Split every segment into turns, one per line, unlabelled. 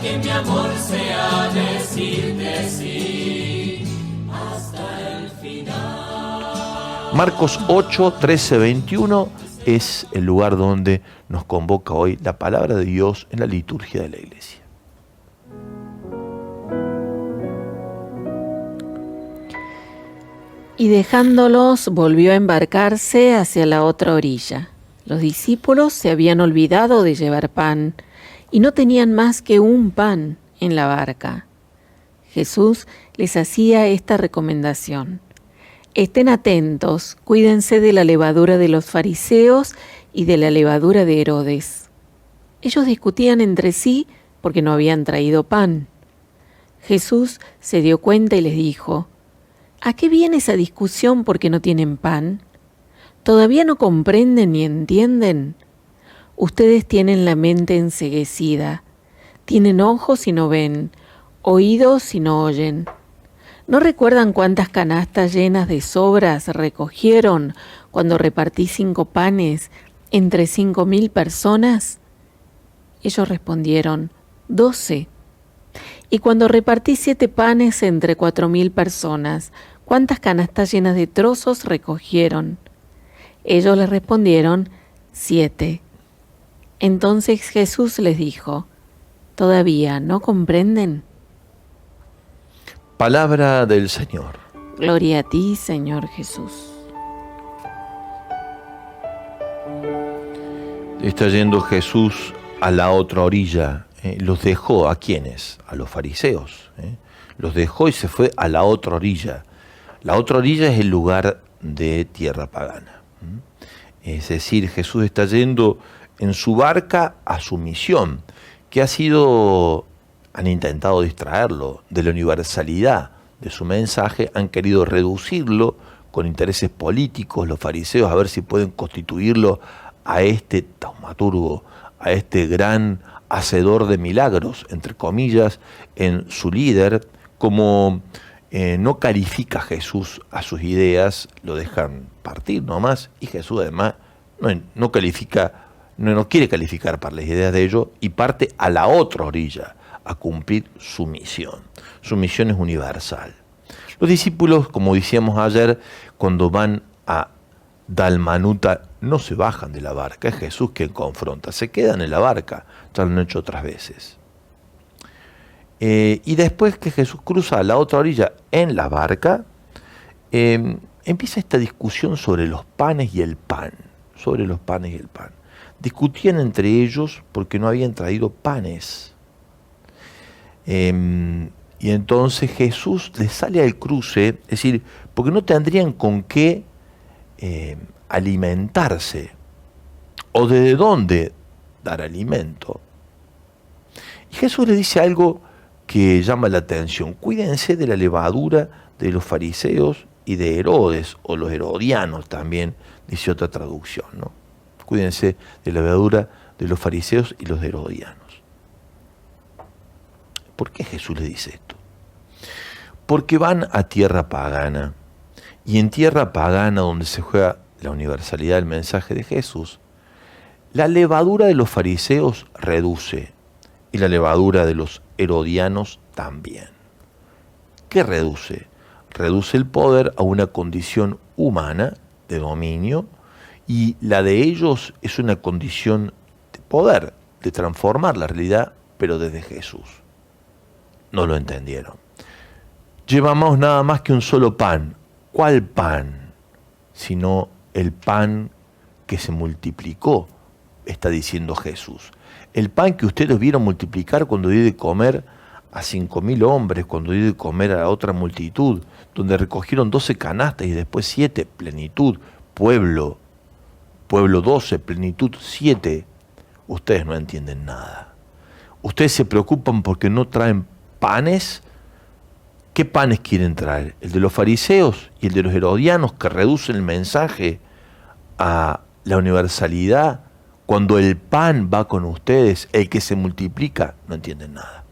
que mi amor sea decirte sí hasta el final.
Marcos 8, 13, 21 es el lugar donde nos convoca hoy la palabra de Dios en la liturgia de la iglesia.
Y dejándolos, volvió a embarcarse hacia la otra orilla. Los discípulos se habían olvidado de llevar pan y no tenían más que un pan en la barca. Jesús les hacía esta recomendación: estén atentos, cuídense de la levadura de los fariseos y de la levadura de Herodes. Ellos discutían entre sí porque no habían traído pan. Jesús se dio cuenta y les dijo: ¿a qué viene esa discusión porque no tienen pan? ¿Todavía no comprenden ni entienden? Ustedes tienen la mente enceguecida, tienen ojos y no ven, oídos y no oyen. ¿No recuerdan cuántas canastas llenas de sobras recogieron cuando repartí 5 panes entre 5.000 personas? Ellos respondieron: 12. Y cuando repartí 7 panes entre 4.000 personas, ¿cuántas canastas llenas de trozos recogieron? Ellos les respondieron: 7. Entonces Jesús les dijo: ¿todavía no comprenden?
Palabra del Señor.
Gloria a ti, Señor Jesús.
Está yendo Jesús a la otra orilla. Los dejó, ¿a quiénes? A los fariseos. Los dejó y se fue a la otra orilla. La otra orilla es el lugar de tierra pagana. Es decir, Jesús está yendo en su barca a su misión, que han intentado distraerlo de la universalidad de su mensaje, han querido reducirlo con intereses políticos, los fariseos, a ver si pueden constituirlo a este taumaturgo, a este gran hacedor de milagros, entre comillas, en su líder. Como no califica Jesús a sus ideas, lo dejan partir nomás, y Jesús además no quiere calificar para las ideas de ellos, y parte a la otra orilla a cumplir su misión. Su misión es universal. Los discípulos, como decíamos ayer, cuando van a Dalmanuta, no se bajan de la barca, es Jesús quien confronta, se quedan en la barca, ya lo han hecho otras veces. Y después que Jesús cruza a la otra orilla en la barca, empieza esta discusión sobre los panes y el pan. Discutían entre ellos porque no habían traído panes. Y entonces Jesús les sale al cruce, es decir, porque no tendrían con qué alimentarse, o desde dónde dar alimento. Y Jesús le dice algo que llama la atención: cuídense de la levadura de los fariseos y de Herodes, o los herodianos también, dice otra traducción, ¿no? Cuídense de la levadura de los fariseos y los herodianos. ¿Por qué Jesús le dice esto? Porque van a tierra pagana, y en tierra pagana, donde se juega la universalidad del mensaje de Jesús, la levadura de los fariseos reduce, y la levadura de los herodianos también. ¿Qué reduce? Reduce el poder a una condición humana de dominio, y la de ellos es una condición de poder, de transformar la realidad, pero desde Jesús. No lo entendieron. Llevamos nada más que un solo pan. ¿Cuál pan? Sino el pan que se multiplicó, está diciendo Jesús. El pan que ustedes vieron multiplicar cuando dio de comer a 5.000 hombres, cuando dio de comer a otra multitud, donde recogieron 12 canastas y después 7, plenitud, pueblo 12, plenitud 7. Ustedes no entienden nada. Ustedes se preocupan porque no traen panes. ¿Qué panes quieren traer? ¿El de los fariseos y el de los herodianos, que reducen el mensaje a la universalidad? Cuando el pan va con ustedes, el que se multiplica, no entienden nada.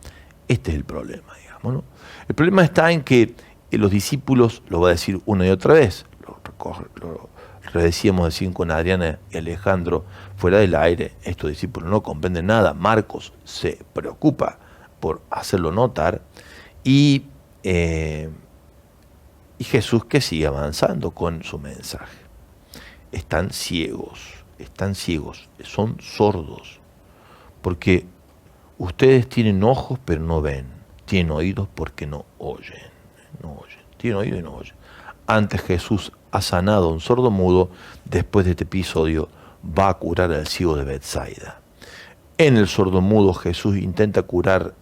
Este es el problema, digamos, ¿no? El problema está en que los discípulos, lo va a decir una y otra vez, lo redecíamos así con Adriana y Alejandro fuera del aire, estos discípulos no comprenden nada. Marcos se preocupa por hacerlo notar, y Jesús que sigue avanzando con su mensaje. Están ciegos, son sordos, porque ustedes tienen ojos pero no ven, tienen oídos porque no oyen, tienen oídos y no oyen. Antes Jesús ha sanado a un sordo mudo, después de este episodio va a curar al ciego de Betsaida. En el sordo mudo Jesús intenta curar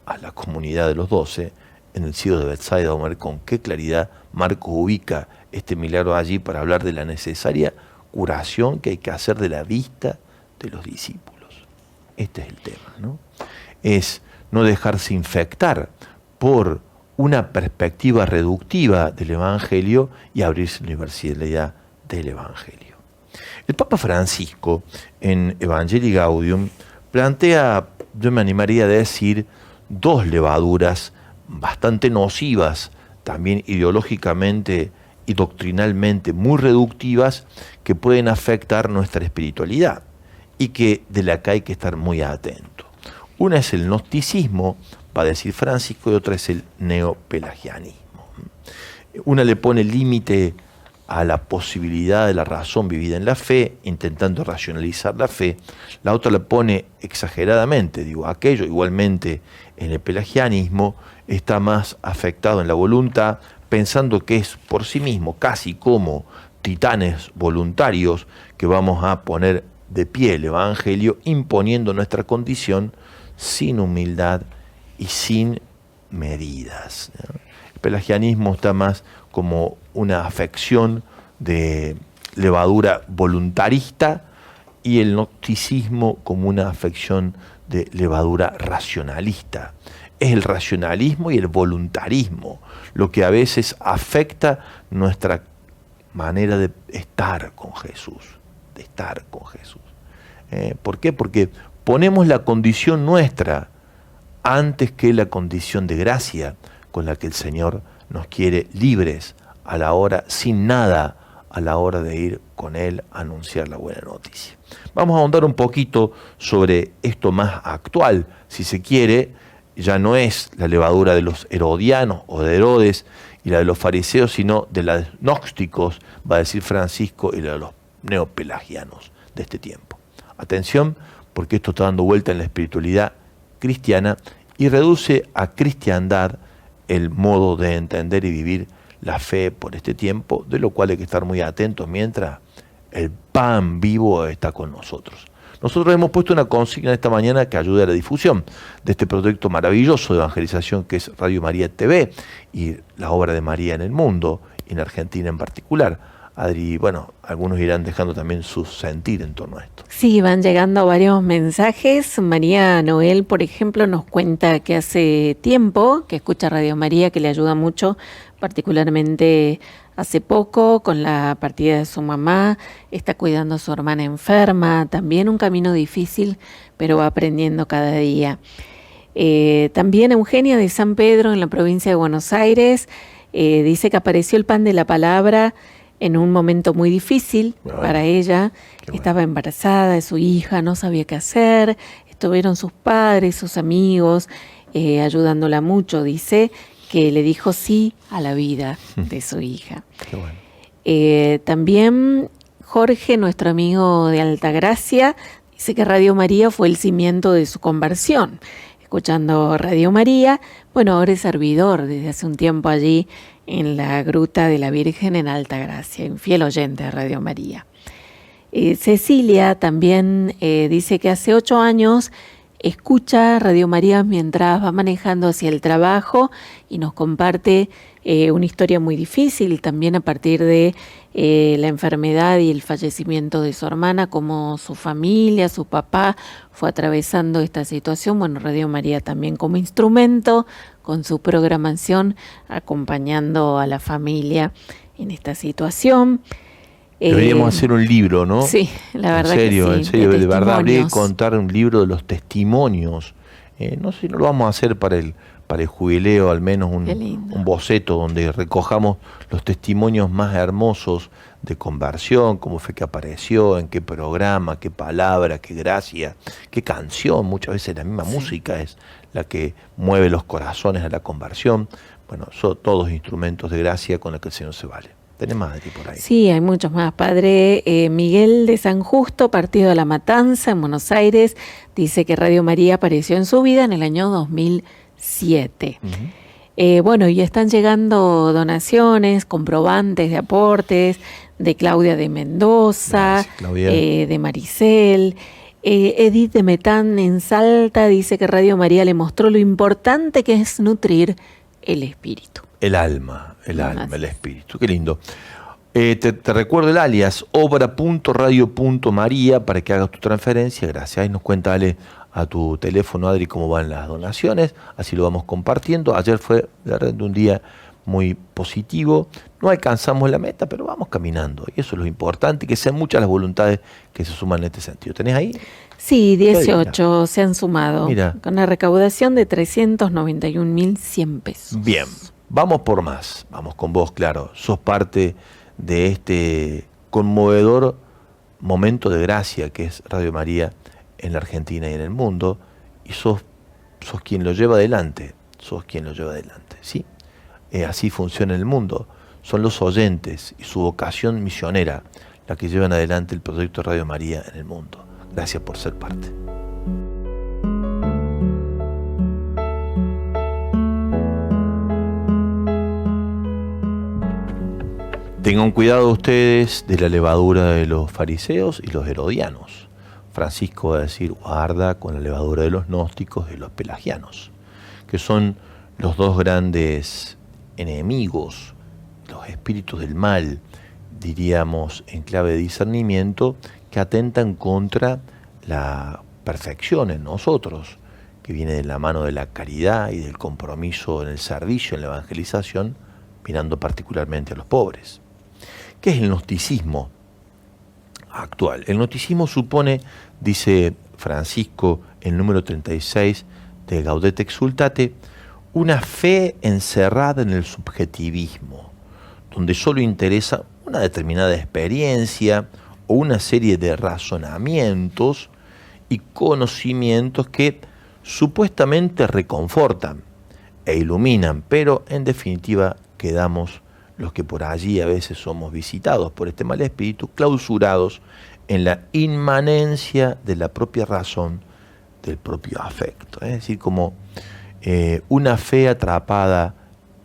a la comunidad de los 12, en el ciego de Betsaida, vamos a ver con qué claridad Marcos ubica este milagro allí para hablar de la necesaria curación que hay que hacer de la vista de los discípulos. Este es el tema, ¿no? Es no dejarse infectar por una perspectiva reductiva del Evangelio y abrirse a la universalidad del Evangelio. El Papa Francisco, en Evangelii Gaudium, plantea, yo me animaría a decir, dos levaduras bastante nocivas, también ideológicamente y doctrinalmente muy reductivas, que pueden afectar nuestra espiritualidad y que de la que hay que estar muy atento. Una es el gnosticismo, va a decir Francisco, y otra es el neopelagianismo. Una le pone límite a la posibilidad de la razón vivida en la fe, intentando racionalizar la fe. La otra le pone exageradamente, aquello igualmente en el pelagianismo está más afectado en la voluntad, pensando que es por sí mismo, casi como titanes voluntarios, que vamos a poner de pie el Evangelio, imponiendo nuestra condición sin humildad y sin medidas, ¿no? El pelagianismo está más como una afección de levadura voluntarista y el gnosticismo como una afección de levadura racionalista. Es el racionalismo y el voluntarismo lo que a veces afecta nuestra manera de estar con Jesús, ¿Por qué? Porque ponemos la condición nuestra antes que la condición de gracia con la que el Señor nos quiere libres a la hora, sin nada, a la hora de ir con Él a anunciar la buena noticia. Vamos a ahondar un poquito sobre esto más actual, si se quiere. Ya no es la levadura de los herodianos o de Herodes y la de los fariseos, sino de los gnósticos, va a decir Francisco, y la de los neopelagianos de este tiempo. Atención, porque esto está dando vuelta en la espiritualidad cristiana y reduce a cristiandad el modo de entender y vivir la fe por este tiempo, de lo cual hay que estar muy atentos mientras el pan vivo está con nosotros. Nosotros hemos puesto una consigna esta mañana que ayude a la difusión de este proyecto maravilloso de evangelización que es Radio María TV y la obra de María en el mundo, y en Argentina en particular. Adri, algunos irán dejando también su sentir en torno a esto.
Sí, van llegando varios mensajes. María Noel, por ejemplo, nos cuenta que hace tiempo que escucha Radio María, que le ayuda mucho, particularmente hace poco con la partida de su mamá, está cuidando a su hermana enferma, también un camino difícil, pero va aprendiendo cada día. También Eugenia de San Pedro, en la provincia de Buenos Aires, dice que apareció el pan de la palabra en un momento muy difícil para ella. Estaba embarazada de su hija, no sabía qué hacer, estuvieron sus padres, sus amigos, ayudándola mucho, dice, que le dijo sí a la vida de su hija.
Qué bueno.
También Jorge, nuestro amigo de Altagracia, dice que Radio María fue el cimiento de su conversión. Escuchando Radio María, ahora es servidor desde hace un tiempo allí en la Gruta de la Virgen en Altagracia, un fiel oyente de Radio María. Cecilia también dice que hace 8 años escucha Radio María mientras va manejando hacia el trabajo y nos comparte una historia muy difícil también a partir de la enfermedad y el fallecimiento de su hermana, como su familia, su papá fue atravesando esta situación. Radio María también como instrumento, con su programación, acompañando a la familia en esta situación.
Deberíamos hacer un libro, ¿no?
Sí, la verdad
que sí. En serio, de verdad, habría que
testimonios.
contar un libro de los testimonios. No sé si no lo vamos a hacer para para el jubileo al menos
Qué lindo.
un boceto donde recojamos los testimonios más hermosos de conversión, cómo fue que apareció, en qué programa, qué palabra, qué gracia, qué canción. Muchas veces la misma música es la que mueve los corazones a la conversión. Bueno, son todos instrumentos de gracia con los que el Señor se vale. ¿Tenés más de ti por ahí?
Sí, hay muchos más, padre. Miguel de San Justo, partido de La Matanza, en Buenos Aires, dice que Radio María apareció en su vida en el año 2007. Bueno, y están llegando donaciones, comprobantes de aportes de Claudia de Mendoza,
Gracias, Claudia.
De Maricel. Edith de Metán en Salta dice que Radio María le mostró lo importante que es nutrir el espíritu.
El alma, el espíritu. Qué lindo. Te recuerdo el alias, obra.radio.maría, para que hagas tu transferencia. Gracias. Ahí nos cuenta, Ale, a tu teléfono, Adri, cómo van las donaciones. Así lo vamos compartiendo. Ayer fue, la verdad, un día muy positivo. No alcanzamos la meta, pero vamos caminando. Y eso es lo importante, que sean muchas las voluntades que se suman en este sentido. ¿Tenés ahí?
Sí, 18 se han sumado.
Mira.
Con una recaudación de 391.100 pesos.
Bien, vamos por más. Vamos con vos, claro. Sos parte de este conmovedor momento de gracia que es Radio María en la Argentina y en el mundo. Y sos quien lo lleva adelante. Sos quien lo lleva adelante, ¿sí? Así funciona el mundo. Son los oyentes y su vocación misionera la que llevan adelante el proyecto Radio María en el mundo. Gracias por ser parte. Tengan cuidado ustedes de la levadura de los fariseos y los herodianos. Francisco va a decir, guarda con la levadura de los gnósticos y los pelagianos, que son los dos grandes enemigos, los espíritus del mal, diríamos en clave de discernimiento, que atentan contra la perfección en nosotros, que viene de la mano de la caridad y del compromiso en el servicio, en la evangelización, mirando particularmente a los pobres. ¿Qué es el gnosticismo actual? El gnosticismo supone, dice Francisco, el número 36 de Gaudete Exsultate, una fe encerrada en el subjetivismo, donde solo interesa una determinada experiencia o una serie de razonamientos y conocimientos que supuestamente reconfortan e iluminan, pero en definitiva quedamos los que por allí a veces somos visitados por este mal espíritu, clausurados en la inmanencia de la propia razón, del propio afecto. Es decir, como una fe atrapada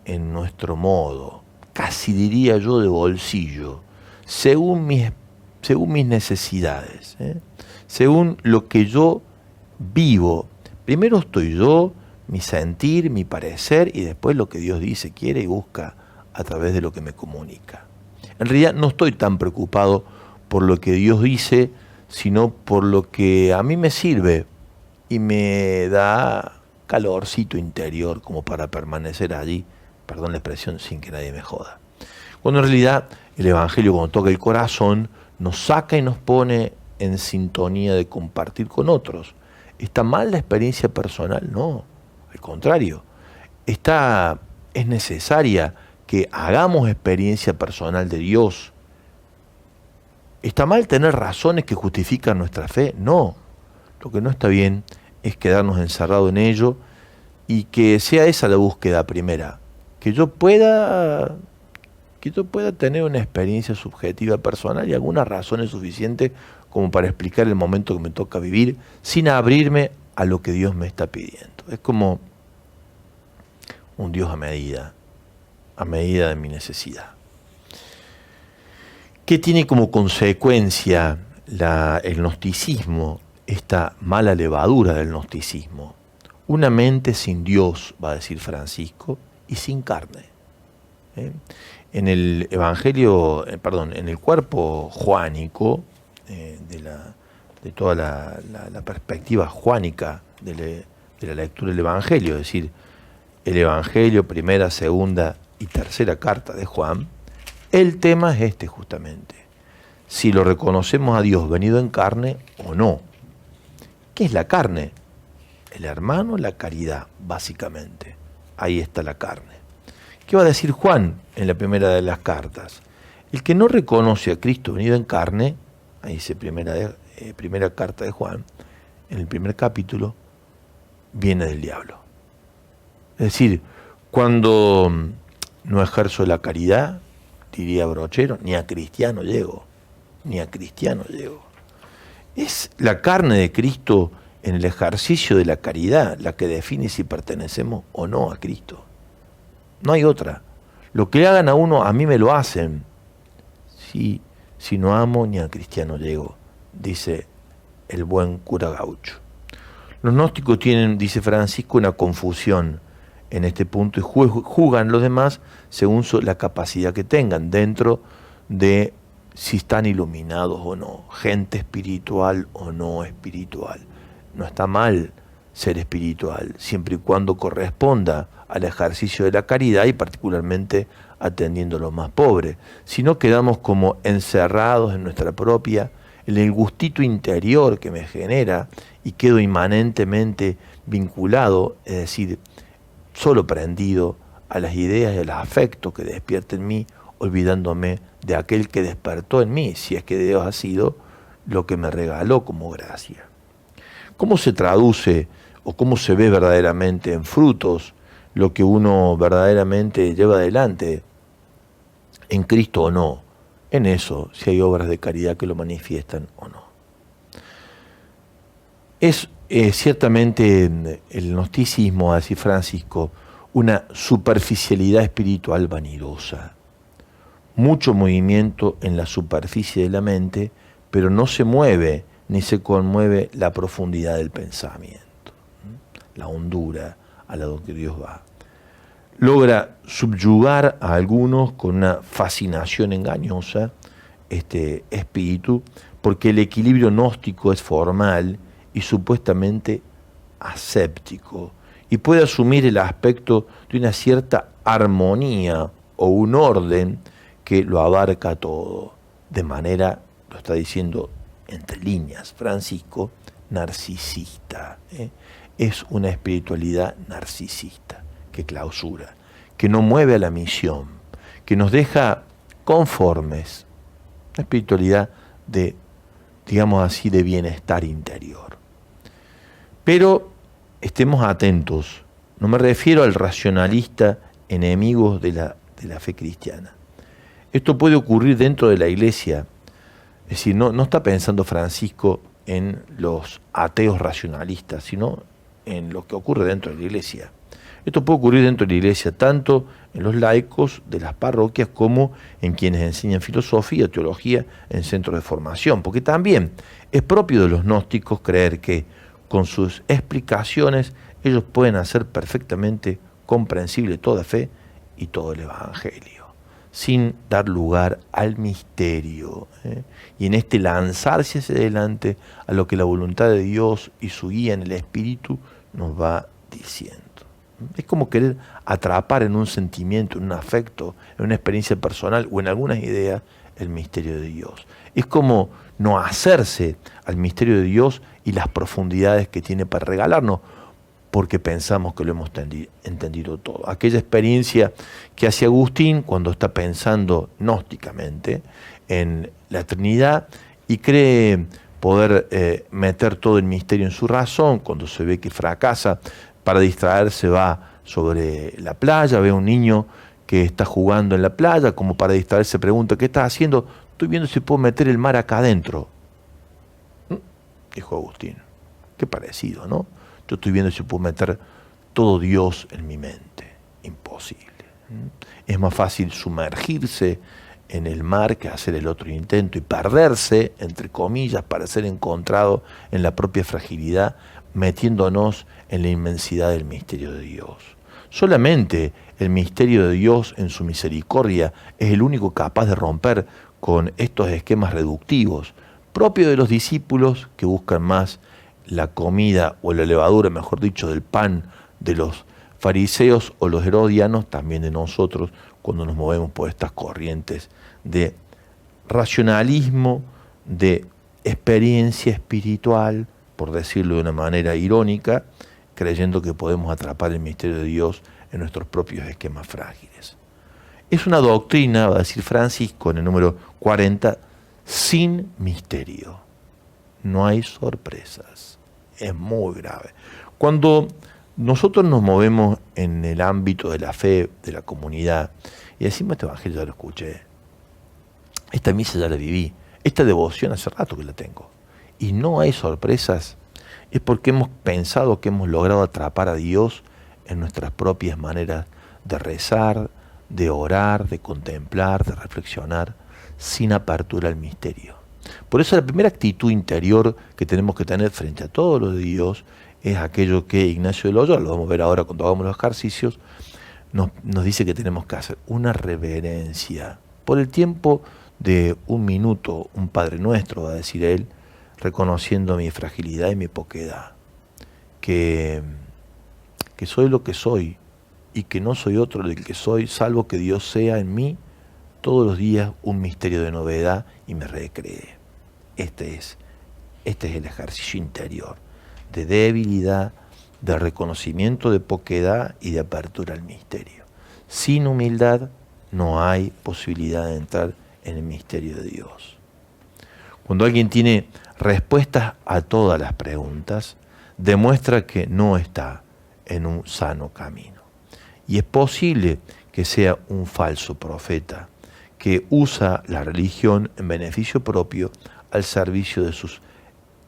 en nuestro modo, casi diría yo de bolsillo, según mis necesidades, según lo que yo vivo. Primero estoy yo, mi sentir, mi parecer, y después lo que Dios dice, quiere y busca a través de lo que me comunica. En realidad no estoy tan preocupado por lo que Dios dice, sino por lo que a mí me sirve y me da calorcito interior como para permanecer allí, perdón la expresión, sin que nadie me joda. Cuando en realidad el Evangelio, cuando toca el corazón, nos saca y nos pone en sintonía de compartir con otros. ¿Está mal la experiencia personal? No, al contrario. Es necesaria que hagamos experiencia personal de Dios. ¿Está mal tener razones que justifican nuestra fe? No. Lo que no está bien es quedarnos encerrados en ello y que sea esa la búsqueda primera. Que yo pueda tener una experiencia subjetiva personal y algunas razones suficientes como para explicar el momento que me toca vivir sin abrirme a lo que Dios me está pidiendo. Es como un Dios a medida de mi necesidad. ¿Qué tiene como consecuencia el gnosticismo, esta mala levadura del gnosticismo? Una mente sin Dios, va a decir Francisco, y sin carne. En el Evangelio, en el cuerpo juánico, de toda la perspectiva juánica de la lectura del Evangelio, es decir, el Evangelio, primera, segunda y tercera carta de Juan, el tema es este justamente. Si lo reconocemos a Dios venido en carne o no. ¿Qué es la carne? El hermano, la caridad, básicamente. ahí está la carne. ¿Qué va a decir Juan en la primera de las cartas? El que no reconoce a Cristo venido en carne, ahí dice primera carta de Juan, en el primer capítulo, viene del diablo. Es decir, cuando no ejerzo la caridad, diría Brochero, ni a cristiano llego, ni a cristiano llego. Es la carne de Cristo en el ejercicio de la caridad la que define si pertenecemos o no a Cristo. No hay otra. Lo que le hagan a uno, a mí me lo hacen. Si no amo, ni a cristiano llego, dice el buen cura Gaucho. Los gnósticos tienen, dice Francisco, una confusión en este punto y juzgan los demás según la capacidad que tengan dentro de si están iluminados o no, gente espiritual o no espiritual. No está mal ser espiritual, siempre y cuando corresponda al ejercicio de la caridad y particularmente atendiendo a los más pobres. Si no, quedamos como encerrados en nuestra propia, en el gustito interior que me genera y quedo inmanentemente vinculado, es decir, solo prendido a las ideas y a los afectos que despierta en mí, olvidándome de aquel que despertó en mí, si es que Dios ha sido lo que me regaló como gracia. ¿Cómo se traduce o cómo se ve verdaderamente en frutos lo que uno verdaderamente lleva adelante en Cristo o no? En eso, si hay obras de caridad que lo manifiestan o no. Es ciertamente el gnosticismo, así Francisco, una superficialidad espiritual vanidosa. Mucho movimiento en la superficie de la mente, pero no se mueve ni se conmueve la profundidad del pensamiento, la hondura a la que Dios va. Logra subyugar a algunos con una fascinación engañosa este espíritu, porque el equilibrio gnóstico es formal y supuestamente aséptico, y puede asumir el aspecto de una cierta armonía o un orden que lo abarca todo, de manera, lo está diciendo entre líneas Francisco, narcisista. Es una espiritualidad narcisista, que clausura, que no mueve a la misión, que nos deja conformes, una espiritualidad de, digamos así, de bienestar interior. Pero estemos atentos, no me refiero al racionalista enemigo de la fe cristiana. Esto puede ocurrir dentro de la iglesia, es decir, no está pensando Francisco en los ateos racionalistas, sino en lo que ocurre dentro de la iglesia. Esto puede ocurrir dentro de la iglesia, tanto en los laicos de las parroquias como en quienes enseñan filosofía, teología en centros de formación, porque también es propio de los gnósticos creer que con sus explicaciones ellos pueden hacer perfectamente comprensible toda fe y todo el evangelio, sin dar lugar al misterio, y en este lanzarse hacia adelante a lo que la voluntad de Dios y su guía en el Espíritu nos va diciendo. Es como querer atrapar en un sentimiento, en un afecto, en una experiencia personal o en algunas ideas el misterio de Dios. Es como no hacerse al misterio de Dios y las profundidades que tiene para regalarnos, porque pensamos que lo hemos entendido todo. Aquella experiencia que hace Agustín cuando está pensando gnósticamente en la Trinidad y cree poder meter todo el misterio en su razón, cuando se ve que fracasa, para distraerse va sobre la playa, ve a un niño que está jugando en la playa, como para distraerse pregunta, ¿qué estás haciendo? Estoy viendo si puedo meter el mar acá adentro. Dijo Agustín. Qué parecido, ¿no? Yo estoy viendo si puedo meter todo Dios en mi mente. Imposible. Es más fácil sumergirse en el mar que hacer el otro intento y perderse, entre comillas, para ser encontrado en la propia fragilidad, metiéndonos en la inmensidad del misterio de Dios. Solamente el misterio de Dios en su misericordia es el único capaz de romper con estos esquemas reductivos, propios de los discípulos que buscan más la comida o la levadura, mejor dicho, del pan de los fariseos o los herodianos, también de nosotros, cuando nos movemos por estas corrientes de racionalismo, de experiencia espiritual, por decirlo de una manera irónica, creyendo que podemos atrapar el misterio de Dios en nuestros propios esquemas frágiles. Es una doctrina, va a decir Francisco en el número 40, sin misterio. No hay sorpresas. Es muy grave. Cuando nosotros nos movemos en el ámbito de la fe, de la comunidad, y decimos, este evangelio ya lo escuché, esta misa ya la viví, esta devoción hace rato que la tengo, y no hay sorpresas, es porque hemos pensado que hemos logrado atrapar a Dios en nuestras propias maneras de rezar, de orar, de contemplar, de reflexionar, sin apertura al misterio. Por eso la primera actitud interior que tenemos que tener frente a todo lo de Dios es aquello que Ignacio de Loyola, lo vamos a ver ahora cuando hagamos los ejercicios, nos dice que tenemos que hacer una reverencia. Por el tiempo de un minuto, un Padre Nuestro, va a decir él, reconociendo mi fragilidad y mi poquedad, que soy lo que soy y que no soy otro del que soy, salvo que Dios sea en mí todos los días un misterio de novedad y me recree. Este es el ejercicio interior de debilidad, de reconocimiento de poquedad y de apertura al misterio. Sin humildad no hay posibilidad de entrar en el misterio de Dios. Cuando alguien tiene respuestas a todas las preguntas, demuestra que no está en un sano camino. Y es posible que sea un falso profeta que usa la religión en beneficio propio al servicio de sus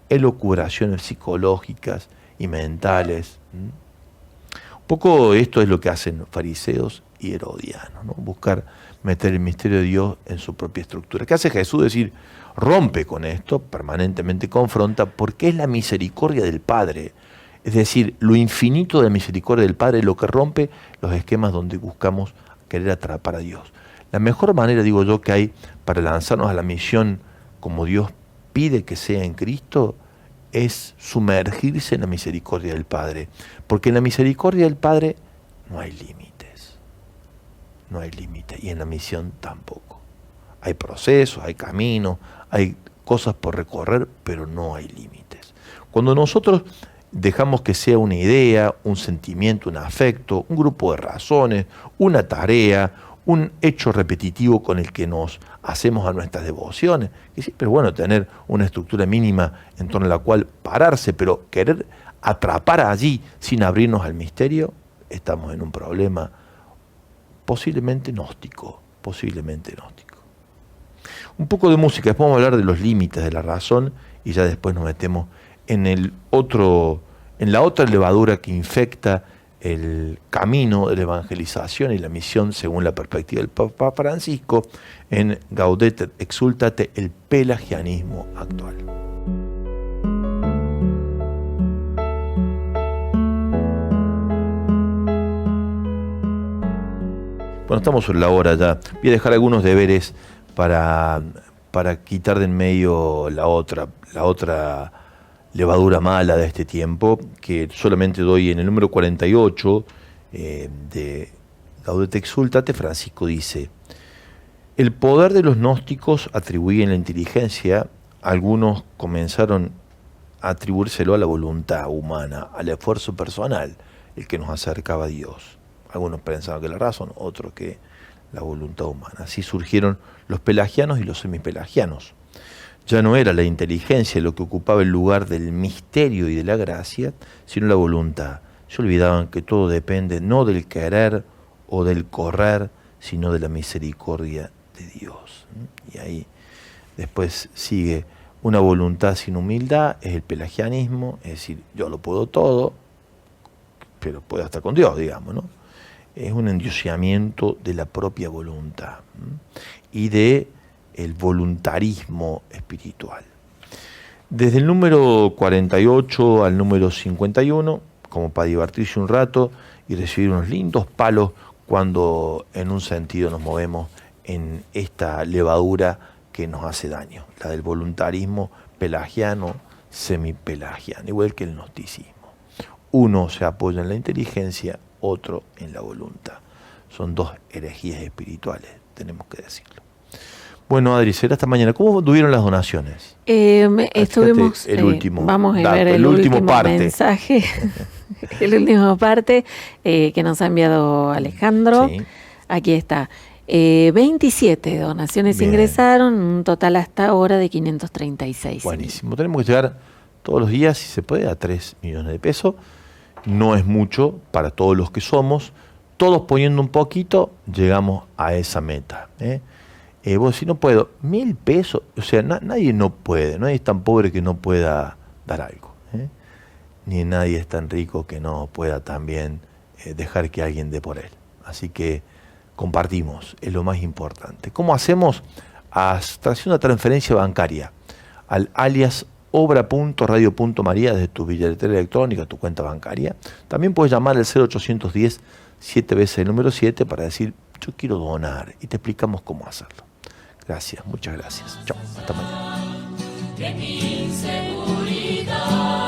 elucubraciones psicológicas y mentales. Un poco esto es lo que hacen fariseos y herodianos, ¿no? Buscar meter el misterio de Dios en su propia estructura. ¿Qué hace Jesús? Decir, rompe con esto, permanentemente confronta, porque es la misericordia del Padre. Es decir, lo infinito de la misericordia del Padre es lo que rompe los esquemas donde buscamos querer atrapar a Dios. La mejor manera, digo yo, que hay para lanzarnos a la misión como Dios pide que sea en Cristo es sumergirse en la misericordia del Padre. Porque en la misericordia del Padre no hay límites. No hay límites. Y en la misión tampoco. Hay procesos, hay caminos, hay cosas por recorrer, pero no hay límites. Cuando nosotros dejamos que sea una idea, un sentimiento, un afecto, un grupo de razones, una tarea, un hecho repetitivo con el que nos hacemos a nuestras devociones, que siempre es bueno tener una estructura mínima en torno a la cual pararse, pero querer atrapar allí sin abrirnos al misterio, estamos en un problema posiblemente gnóstico. Un poco de música, después vamos a hablar de los límites de la razón y ya después nos metemos en la otra levadura que infecta el camino de la evangelización y la misión según la perspectiva del Papa Francisco en Gaudete Exultate, el pelagianismo actual. Bueno, estamos sobre la hora ya. Voy a dejar algunos deberes para quitar de en medio la otra levadura mala de este tiempo, que solamente doy en el número 48 de Gaudete Exultate. Francisco dice: el poder de los gnósticos atribuían la inteligencia, algunos comenzaron a atribuírselo a la voluntad humana, al esfuerzo personal, el que nos acercaba a Dios. Algunos pensaban que la razón, otros que la voluntad humana. Así surgieron los pelagianos y los semipelagianos. Ya no era la inteligencia lo que ocupaba el lugar del misterio y de la gracia, sino la voluntad. Se olvidaban que todo depende no del querer o del correr, sino de la misericordia de Dios. Y ahí después sigue una voluntad sin humildad, es el pelagianismo, es decir, yo lo puedo todo, pero puedo estar con Dios, digamos, ¿no? Es un endioseamiento de la propia voluntad y de el voluntarismo espiritual. Desde el número 48 al número 51, como para divertirse un rato y recibir unos lindos palos cuando en un sentido nos movemos en esta levadura que nos hace daño, la del voluntarismo pelagiano, semipelagiano, igual que el gnosticismo. Uno se apoya en la inteligencia, otro en la voluntad. Son dos herejías espirituales, tenemos que decirlo. Bueno, Adri, será hasta mañana. ¿Cómo tuvieron las donaciones?
Estuvimos,
el último
vamos a
dato,
ver el último
parte.
mensaje. La última parte que nos ha enviado Alejandro.
Sí.
Aquí está. 27 donaciones
Bien.
ingresaron, un total hasta ahora de 536.
Buenísimo. Tenemos que llegar todos los días, si se puede, a 3 millones de pesos. No es mucho para todos los que somos. Todos poniendo un poquito, llegamos a esa meta. Vos si no puedo, 1.000 pesos, o sea, nadie no puede, nadie es tan pobre que no pueda dar algo. Ni nadie es tan rico que no pueda también dejar que alguien dé por él. Así que compartimos, es lo más importante. ¿Cómo hacemos? Hacer una transferencia bancaria al alias obra.radio.maría desde tu billetera electrónica, tu cuenta bancaria. También puedes llamar al 0810 7 veces el número 7 para decir, yo quiero donar, y te explicamos cómo hacerlo. Gracias, muchas gracias. Chao, hasta mañana.
De mi inseguridad.